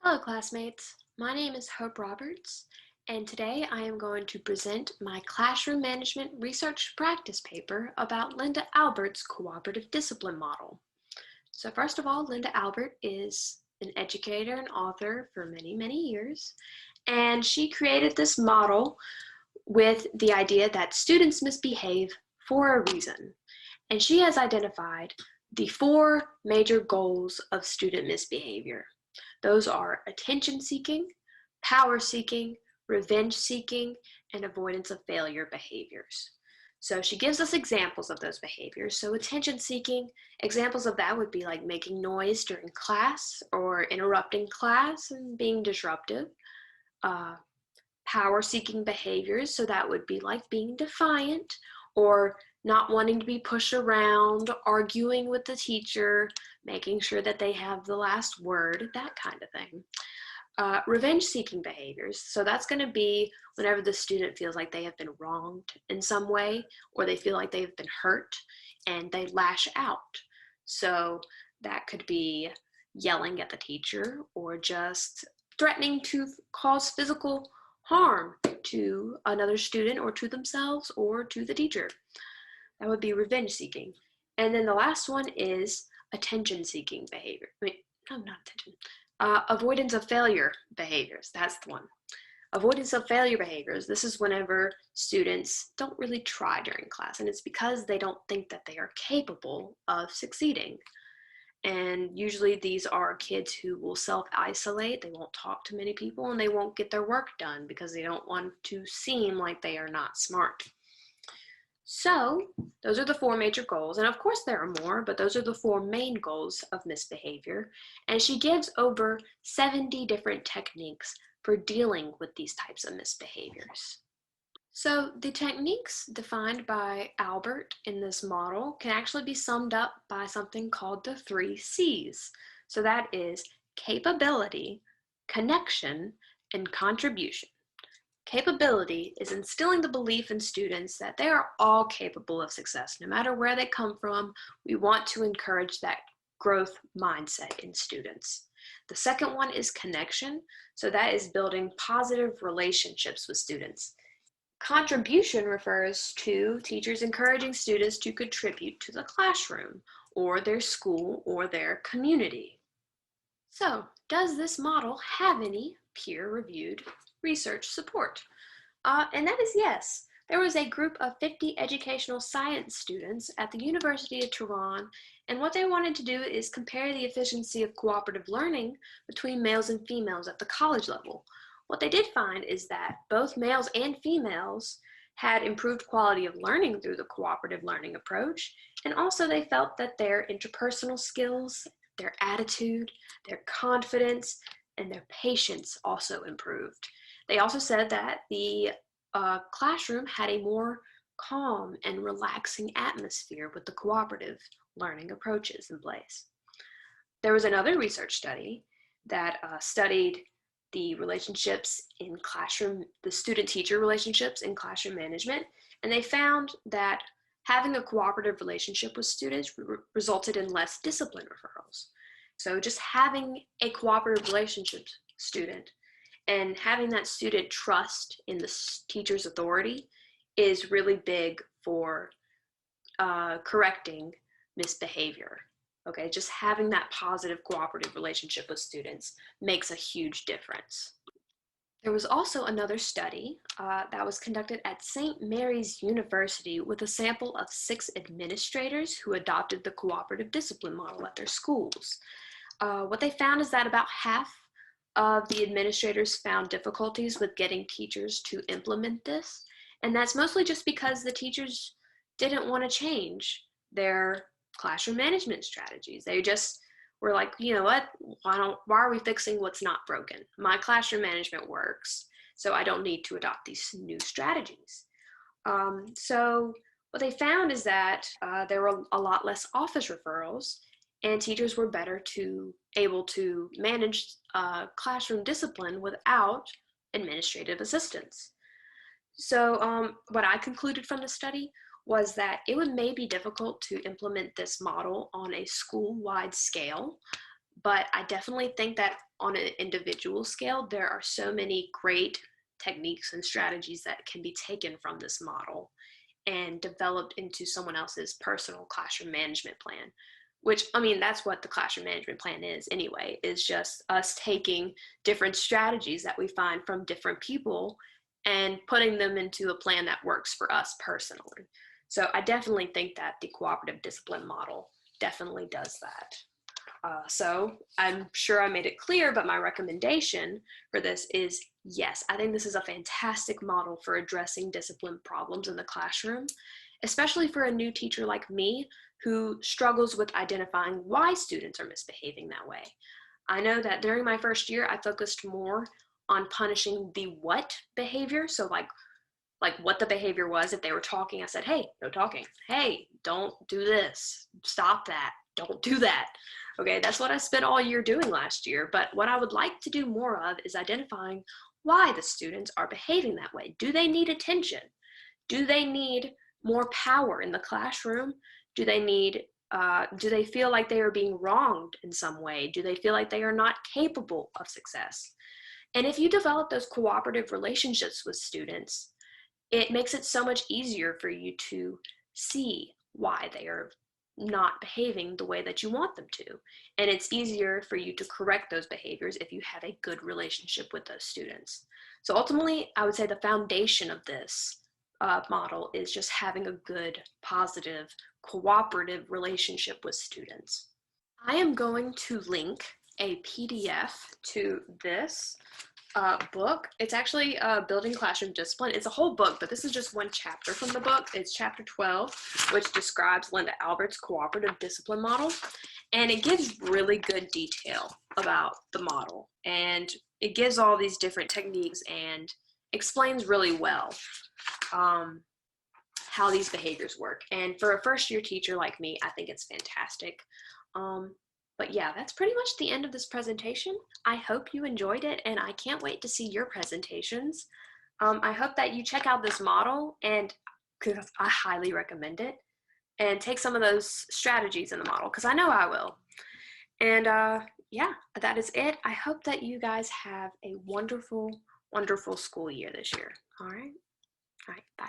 Hello classmates, my name is Hope Roberts, and today I am going to present my classroom management research practice paper about Linda Albert's cooperative discipline model. So first of all, Linda Albert is an educator and author for many years, and she created this model with the idea that students misbehave for a reason. And she has identified the four major goals of student misbehavior. Those are attention seeking, power seeking, revenge seeking, and avoidance of failure behaviors. So she gives us examples of those behaviors. So attention seeking, examples of that would be like making noise during class or interrupting class and being disruptive. Power seeking behaviors, so that would be like being defiant or not wanting to be pushed around, arguing with the teacher, making sure that they have the last word, that kind of thing. Revenge-seeking behaviors, so that's going to be whenever the student feels like they have been wronged in some way or they feel like they've been hurt and they lash out. So that could be yelling at the teacher or just threatening to cause physical harm to another student or to themselves or to the teacher. That would be revenge seeking. And then the last one is attention seeking behavior. No, not attention. Avoidance of failure behaviors. That's the one. Avoidance of failure behaviors. This is whenever students don't really try during class, and it's because they don't think that they are capable of succeeding. And usually these are kids who will self-isolate, they won't talk to many people, and they won't get their work done because they don't want to seem like they are not smart. So those are the four major goals, and of course there are more, but those are the four main goals of misbehavior. And she gives over 70 different techniques for dealing with these types of misbehaviors. So the techniques defined by Albert in this model can actually be summed up by something called the 3 C's. So that is capability, connection, and contribution. Capability is instilling the belief in students that they are all capable of success. No matter where they come from, we want to encourage that growth mindset in students. The second one is connection. So that is building positive relationships with students. Contribution refers to teachers encouraging students to contribute to the classroom or their school or their community. So, does this model have any peer-reviewed research support? And that is yes. There was a group of 50 educational science students at the University of Tehran, and what they wanted to do is compare the efficiency of cooperative learning between males and females at the college level. What they did find is that both males and females had improved quality of learning through the cooperative learning approach, and also they felt that their interpersonal skills, their attitude, their confidence, and their patience also improved. They also said that the classroom had a more calm and relaxing atmosphere with the cooperative learning approaches in place. There was another research study that studied the relationships in classroom, the student-teacher relationships in classroom management, and they found that having a cooperative relationship with students resulted in less discipline referrals. So just having a cooperative relationship student and having that student trust in the teacher's authority is really big for correcting misbehavior. Okay, just having that positive cooperative relationship with students makes a huge difference. There was also another study that was conducted at St. Mary's University with a sample of 6 administrators who adopted the cooperative discipline model at their schools. What they found is that about half of the administrators found difficulties with getting teachers to implement this, and that's mostly just because the teachers didn't want to change their classroom management strategies. They just were like, you know what, why are we fixing what's not broken? My classroom management works, so I don't need to adopt these new strategies. So what they found is that there were a lot less office referrals, and teachers were better able to manage classroom discipline without administrative assistance. So what I concluded from the study was that it may be difficult to implement this model on a school-wide scale, But I definitely think that on an individual scale, there are so many great techniques and strategies that can be taken from this model and developed into someone else's personal classroom management plan. Which, I mean, that's what the classroom management plan is anyway, is just us taking different strategies that we find from different people and putting them into a plan that works for us personally. So I definitely think that the cooperative discipline model definitely does that. So I'm sure I made it clear, but my recommendation for this is yes, I think this is a fantastic model for addressing discipline problems in the classroom, especially for a new teacher like me who struggles with identifying why students are misbehaving that way. I know that during my first year, I focused more on punishing the what behavior. So like what the behavior was. If they were talking, I said, hey, no talking. Hey, don't do this. Stop that. Don't do that. Okay, that's what I spent all year doing last year. But what I would like to do more of is identifying why the students are behaving that way. Do they need attention? Do they need more power in the classroom? Do they need do they feel like they are being wronged in some way? Do they feel like they are not capable of success? And if you develop those cooperative relationships with students, it makes it so much easier for you to see why they are not behaving the way that you want them to. And it's easier for you to correct those behaviors if you have a good relationship with those students. So ultimately, I would say the foundation of this model is just having a good, positive, cooperative relationship with students. I am going to link a PDF to this book. It's actually Building Classroom Discipline. It's a whole book, but this is just one chapter from the book. It's chapter 12, which describes Linda Albert's cooperative discipline model. And it gives really good detail about the model. And it gives all these different techniques and explains really well how these behaviors work. And for a first year teacher like me, I think it's fantastic. But yeah, that's pretty much the end of this presentation. I hope you enjoyed it, and I can't wait to see your presentations. I hope that you check out this model, and because I highly recommend it, and take some of those strategies in the model, because I know I will. And yeah, that is it. I hope that you guys have a wonderful, wonderful school year this year. All right, bye.